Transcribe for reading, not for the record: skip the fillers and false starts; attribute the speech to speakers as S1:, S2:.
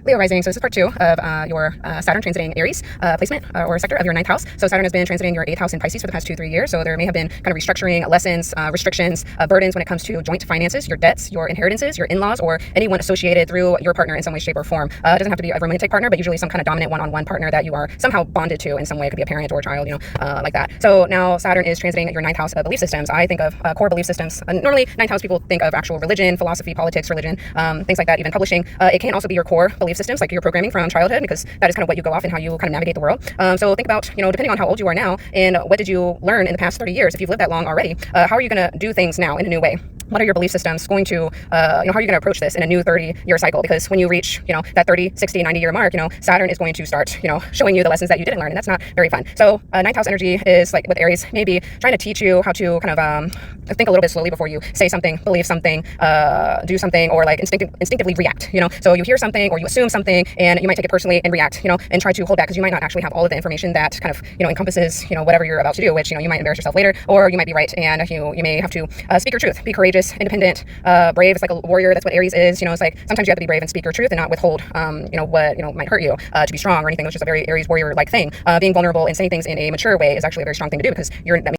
S1: Leo rising. So this is part 2 of your Saturn transiting Aries placement or sector of your 9th house. So Saturn has been transiting your 8th house in Pisces for the past 2-3 years. So there may have been kind of restructuring, lessons, restrictions, burdens when it comes to joint finances, your debts, your inheritances, your in-laws, or anyone associated through your partner in some way, shape, or form. It doesn't have to be a romantic partner, but usually some kind of dominant one-on-one partner that you are somehow bonded to in some way. It could be a parent or a child, like that. So now Saturn is transiting your 9th house of belief systems. I think of core belief systems. Normally 9th house people think of actual religion, philosophy, politics, religion, things like that, even publishing. It can also be your core belief systems, like your programming from childhood, because that is kind of what you go off and how you kind of navigate the world. So think about, depending on how old you are now and what did you learn in the past 30 years, if you've lived that long already, how are you going to do things now in a new way? What are your belief systems going to, how are you going to approach this in a new 30-year cycle? Because when you reach, that 30, 60, 90-year mark, Saturn is going to start, showing you the lessons that you didn't learn, and that's not very fun. So 9th house energy is like with Aries, maybe trying to teach you how to kind of think a little bit slowly before you say something, believe something, do something, or like instinctively react, So you hear something or you assume something and you might take it personally and react, and try to hold back because you might not actually have all of the information that kind of, encompasses, whatever you're about to do, which, you might embarrass yourself later, or you might be right and you may have to speak your truth, be courageous, independent, brave. It's like a warrior. That's what Aries is. It's like sometimes you have to be brave and speak your truth and not withhold, what, might hurt you, to be strong or anything. It's just a very Aries warrior-like thing. Being vulnerable and saying things in a mature way is actually a very strong thing to do because that